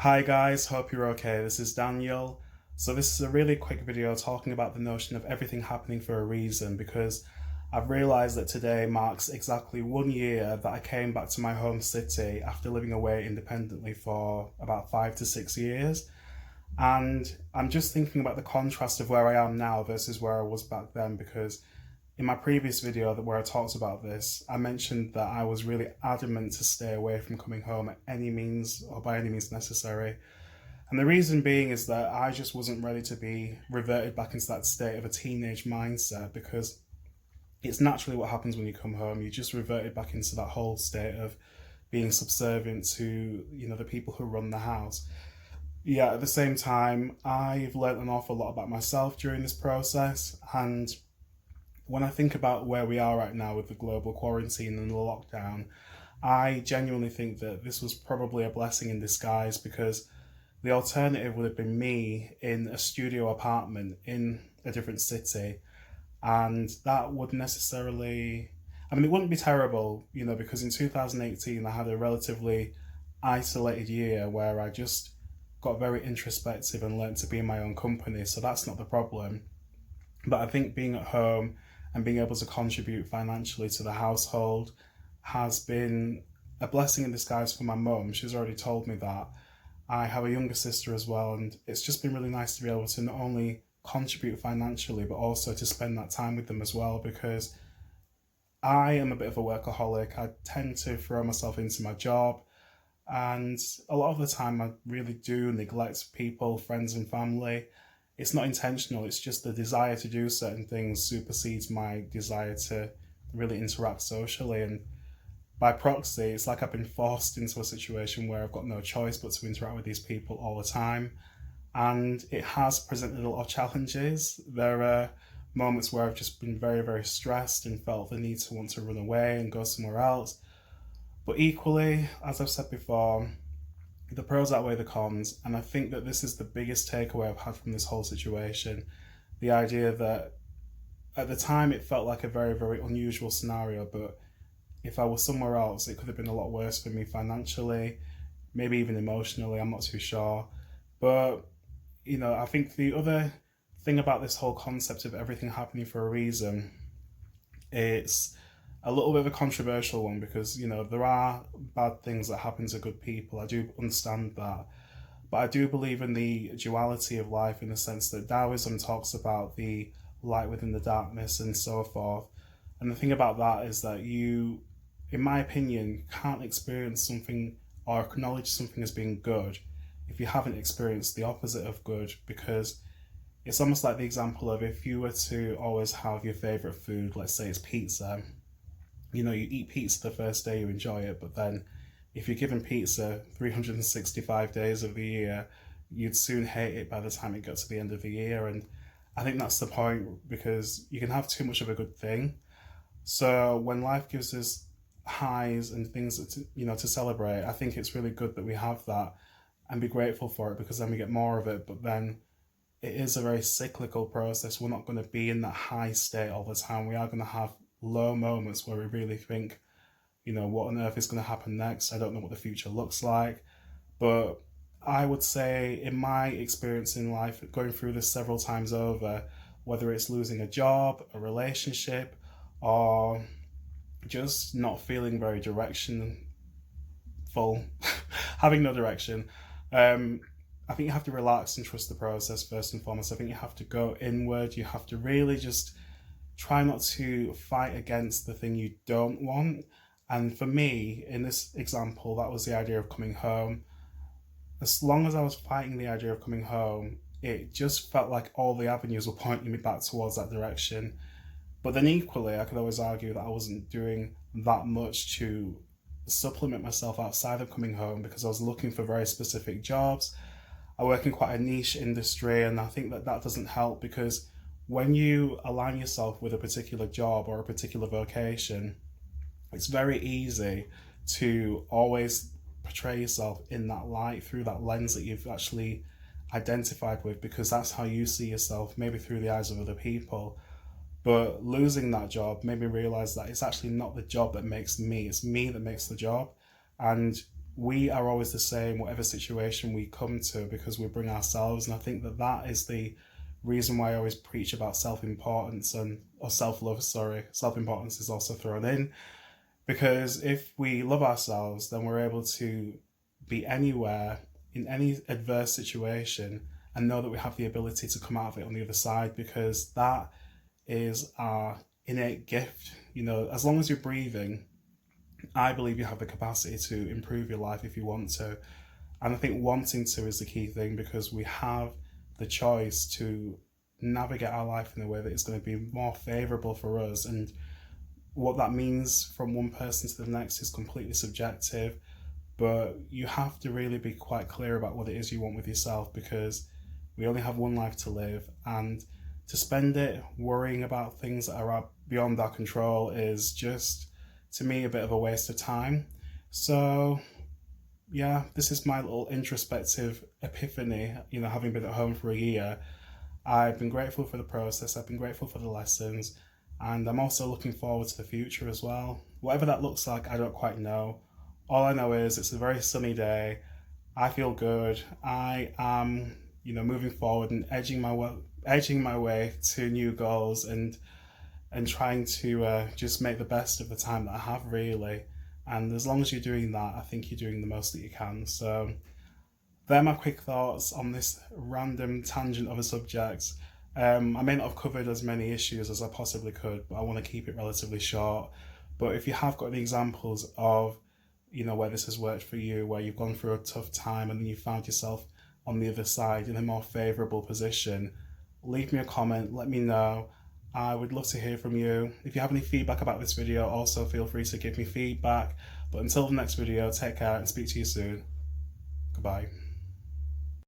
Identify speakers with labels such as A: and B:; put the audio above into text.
A: Hi guys, hope you're okay. This is Daniel. So this is a really quick video talking about the notion of everything happening for a reason, because I've realised that today marks exactly 1 year that I came back to my home city after living away independently for about 5 to 6 years. And I'm just thinking about the contrast of where I am now versus where I was back then, because in my previous video where I talked about this, I mentioned that I was really adamant to stay away from coming home at any means or by any means necessary. And the reason being is that I just wasn't ready to be reverted back into that state of a teenage mindset, because it's naturally what happens when you come home. You just reverted back into that whole state of being subservient to, the people who run the house. Yeah, at the same time, I've learned an awful lot about myself during this process, and when I think about where we are right now with the global quarantine and the lockdown, I genuinely think that this was probably a blessing in disguise, because the alternative would have been me in a studio apartment in a different city. And that would necessarily, I mean, it wouldn't be terrible, because in 2018 I had a relatively isolated year where I just got very introspective and learned to be in my own company. So that's not the problem. But I think being at home and being able to contribute financially to the household has been a blessing in disguise for my mum. She's already told me that. I have a younger sister as well, and it's just been really nice to be able to not only contribute financially, but also to spend that time with them as well, because I am a bit of a workaholic. I tend to throw myself into my job, and a lot of the time I really do neglect people, friends, and family. It's not intentional, it's just the desire to do certain things supersedes my desire to really interact socially. And by proxy, it's like I've been forced into a situation where I've got no choice but to interact with these people all the time. And it has presented a lot of challenges. There are moments where I've just been very, very stressed and felt the need to want to run away and go somewhere else. But equally, as I've said before, the pros outweigh the cons, and I think that this is the biggest takeaway I've had from this whole situation. The idea that at the time it felt like a very, very unusual scenario, but if I was somewhere else, it could have been a lot worse for me financially, maybe even emotionally, I'm not too sure. But, I think the other thing about this whole concept of everything happening for a reason, it's a little bit of a controversial one, because there are bad things that happen to good people. I do understand that, but I do believe in the duality of life, in the sense that Taoism talks about the light within the darkness and so forth. And the thing about that is that you, in my opinion, can't experience something or acknowledge something as being good if you haven't experienced the opposite of good, because it's almost like the example of if you were to always have your favorite food, let's say it's pizza. You eat pizza the first day, you enjoy it, but then if you're given pizza 365 days of the year, you'd soon hate it by the time it got to the end of the year. And I think that's the point, because you can have too much of a good thing. So when life gives us highs and things to celebrate, I think it's really good that we have that and be grateful for it, because then we get more of it. But then it is a very cyclical process. We're not going to be in that high state all the time. We are going to have low moments where we really think, what on earth is going to happen next? I don't know what the future looks like. But I would say, in my experience in life, going through this several times over, whether it's losing a job, a relationship, or just not feeling very directionful, having no direction, I think you have to relax and trust the process first and foremost. I think you have to go inward. You have to really just try not to fight against the thing you don't want. And for me, in this example, that was the idea of coming home. As long as I was fighting the idea of coming home, it just felt like all the avenues were pointing me back towards that direction. But then equally, I could always argue that I wasn't doing that much to supplement myself outside of coming home, because I was looking for very specific jobs. I work in quite a niche industry, and I think that doesn't help, because when you align yourself with a particular job or a particular vocation, it's very easy to always portray yourself in that light, through that lens that you've actually identified with, because that's how you see yourself, maybe through the eyes of other people. But losing that job made me realize that it's actually not the job that makes me, it's me that makes the job. And we are always the same, whatever situation we come to, because we bring ourselves. And I think that that is the reason why I always preach about self-importance or self-love, sorry. Self-importance is also thrown in, because if we love ourselves, then we're able to be anywhere, in any adverse situation, and know that we have the ability to come out of it on the other side, because that is our innate gift. You know, as long as you're breathing, I believe you have the capacity to improve your life if you want to. And I think wanting to is the key thing, because we have the choice to navigate our life in a way that is going to be more favourable for us. And what that means from one person to the next is completely subjective, but you have to really be quite clear about what it is you want with yourself, because we only have one life to live, and to spend it worrying about things that are beyond our control is just, to me, a bit of a waste of time. So yeah, this is my little introspective epiphany, you know, having been at home for a year. I've been grateful for the process, I've been grateful for the lessons, and I'm also looking forward to the future as well. Whatever that looks like, I don't quite know. All I know is it's a very sunny day, I feel good, I am, you know, moving forward and edging my way to new goals, and trying to just make the best of the time that I have, really. And as long as you're doing that, I think you're doing the most that you can. So they're my quick thoughts on this random tangent of a subject. I may not have covered as many issues as I possibly could, but I want to keep it relatively short. But if you have got any examples of, you know, where this has worked for you, where you've gone through a tough time and then you found yourself on the other side in a more favourable position, leave me a comment, let me know. I would love to hear from you. If you have any feedback about this video, also feel free to give me feedback. But until the next video, take care and speak to you soon. Goodbye.